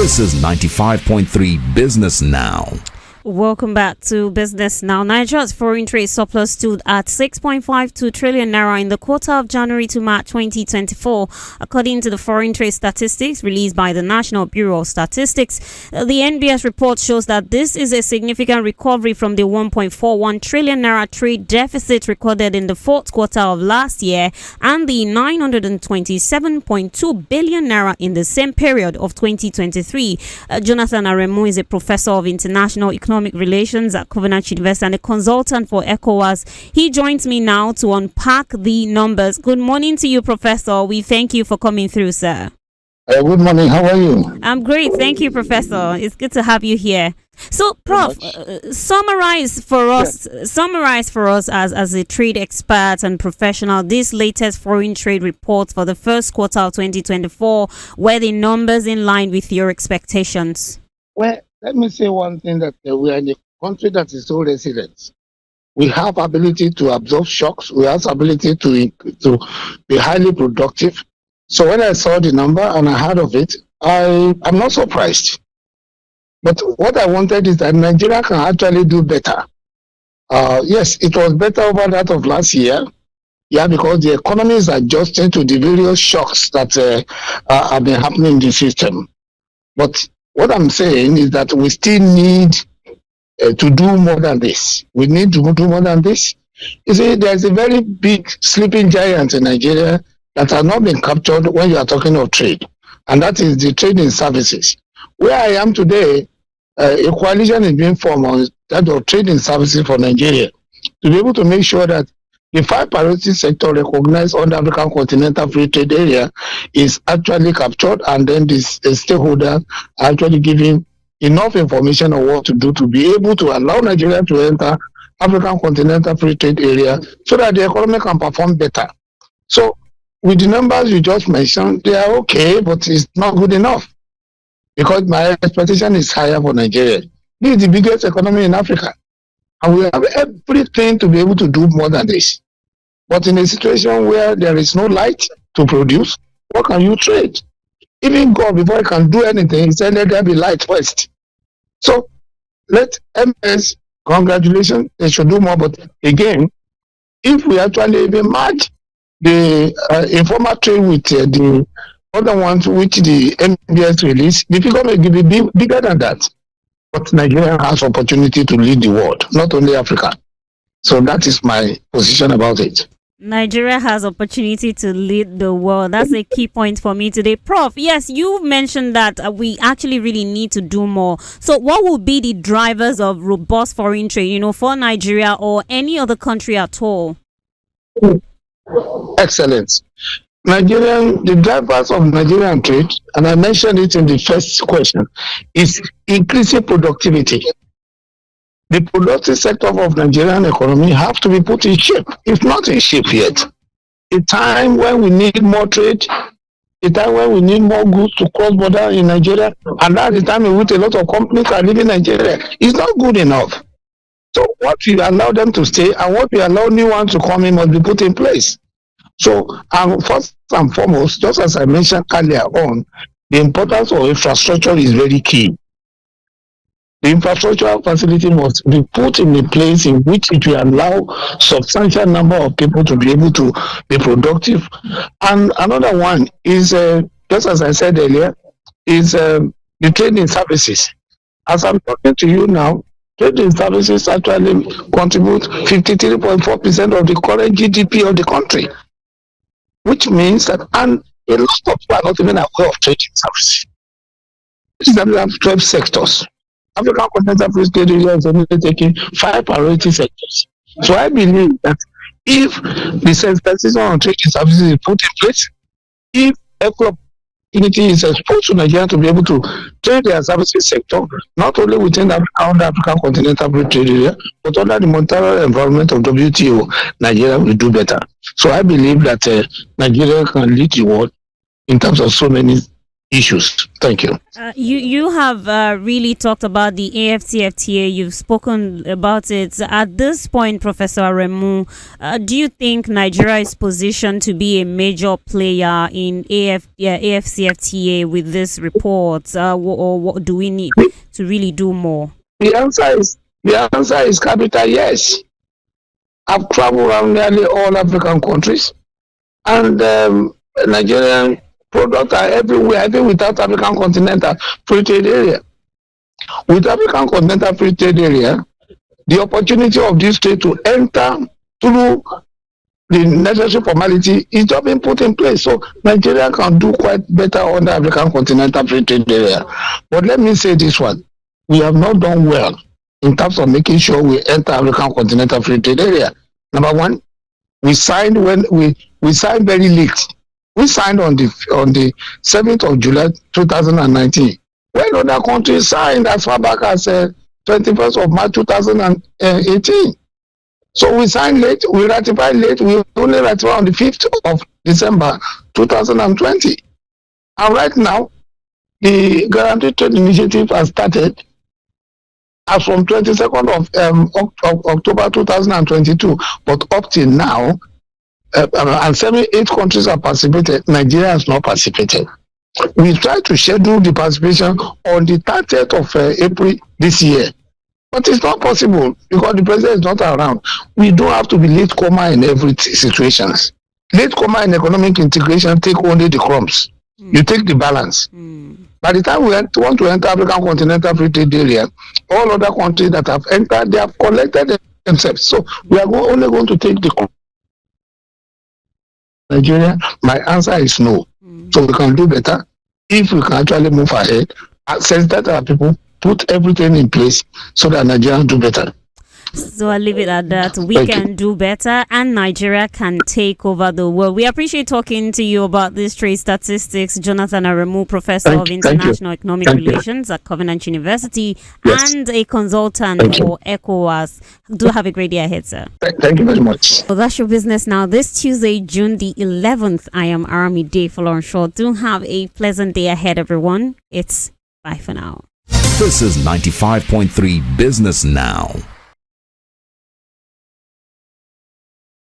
This is 95.3 Business Now. Welcome back to Business Now. Nigeria's foreign trade surplus stood at 6.52 trillion naira in the quarter of January to March 2024, according to the foreign trade statistics released by the National Bureau of Statistics. The NBS report shows that this is a significant recovery from the 1.41 trillion naira trade deficit recorded in the fourth quarter of last year and the 927.2 billion naira in the same period of 2023. Jonathan Aremu is a professor of international economic relations at Covenant University and a consultant for ECOWAS. He joins me now to unpack the numbers. Good morning to you, Professor. We thank you for coming through, sir. Good morning. How are you? I'm great. Thank you, Professor. It's good to have you here. So, Prof, summarize for us as a trade expert and professional this latest foreign trade report for the first quarter of 2024. Were the numbers in line with your expectations? Well, let me say one thing, that we are in a country that is so resilient. We have ability to absorb shocks. We have ability to be highly productive. So when I saw the number and I heard of it, I'm not surprised. But what I wanted is that Nigeria can actually do better. Yes, it was better over that of last year. Yeah, because the economy is adjusting to the various shocks that have been happening in the system. But what I'm saying is that we still need to do more than this. We need to do more than this. You see, there's a very big sleeping giant in Nigeria that has not been captured when you are talking of trade, and that is the trade in services. Where I am today, a coalition is being formed on that of trade in services for Nigeria to be able to make sure that the 5 priority sector recognized on the African Continental Free Trade Area is actually captured, and then this stakeholder actually giving enough information on what to do to be able to allow Nigeria to enter African Continental Free Trade Area so that the economy can perform better. So with the numbers you just mentioned, they are okay, but it's not good enough because my expectation is higher for Nigeria. This is the biggest economy in Africa. And we have everything to be able to do more than this. But in a situation where there is no light to produce, what can you trade? Even God, before he can do anything, he said, let there be light first. So let MS, congratulations, they should do more. But again, if we actually even match the informal trade with the other ones which the MBS release, the figure may be bigger than that. But Nigeria has opportunity to lead the world, not only Africa. So that is my position about it. Nigeria has opportunity to lead the world. That's a key point for me today. Prof, yes, you mentioned that we actually really need to do more. So what will be the drivers of robust foreign trade, for Nigeria or any other country at all? Excellent. The drivers of Nigerian trade, and I mentioned it in the first question, is increasing productivity. The productive sector of Nigerian economy have to be put in shape. It's not in shape yet. A time when we need more trade, a time when we need more goods to cross border in Nigeria, and that's the time in which a lot of companies are leaving Nigeria. It's not good enough. So what we allow them to stay and what we allow new ones to come in must be put in place. So, first and foremost, just as I mentioned earlier on, the importance of infrastructure is very key. The infrastructural facility must be put in a place in which it will allow substantial number of people to be able to be productive. And another one is, just as I said earlier, is the trading services. As I'm talking to you now, trading services actually contribute 53.4% of the current GDP of the country. Which means that, and a lot of people are not even aware of trading services. We have 12 sectors. African Continental Free Trade Area is only taking 5 priority sectors. So I believe that if the sensitization on trading services is put in place, if opportunity is exposed to Nigeria to be able to trade their services sector, not only within the African Continental Free Trade Area, but under the monetary environment of WTO, Nigeria will do better. So I believe that Nigeria can lead the world in terms of so many issues. Thank you. You have really talked about the AfCFTA. You've spoken about it. At this point, Professor Aremu, do you think Nigeria is positioned to be a major player in AfCFTA with this report, or what do we need to really do more? The answer is capital yes. I've traveled around nearly all African countries, and Nigerian products are everywhere, even without African Continental Free Trade Area. With African Continental Free Trade Area, the opportunity of this trade to enter through the necessary formality is just being put in place. So Nigeria can do quite better on the African Continental Free Trade Area. But let me say this one. We have not done well in terms of making sure we enter African Continental Free Trade Area. Number one, we signed when we signed very late. We signed on the 7th of July 2019. When other countries signed as far back as 21st of March 2018. So we signed late, we ratified late, we only ratified on the 5th of December 2020. And right now, the Guaranteed Trade Initiative has started as from 22nd of October 2022, but up till now, and 8 countries have participated. Nigeria has not participated. We tried to schedule the participation on the 30th of April this year, but it's not possible because the president is not around. We don't have to be late comer in every situation. Late comer in economic integration take only the crumbs. You take the balance. By the time we want to enter African Continental Free Trade Area, all other countries that have entered, they have collected themselves. So we are only going to take the Nigeria. My answer is no. So we can do better if we can actually move ahead, sensitize our people, put everything in place so that Nigeria do better. So I'll leave it at that. We can do better and Nigeria can take over the world. We appreciate talking to you about these trade statistics. Jonathan Aremu, Professor of International Economic Relations at Covenant University and a consultant for ECOWAS. Do have a great day ahead, sir. Thank you very much. Well, that's your business now. This Tuesday, June the 11th, I am Aremu Day for Short. Do have a pleasant day ahead, everyone. It's bye for now. This is 95.3 Business Now.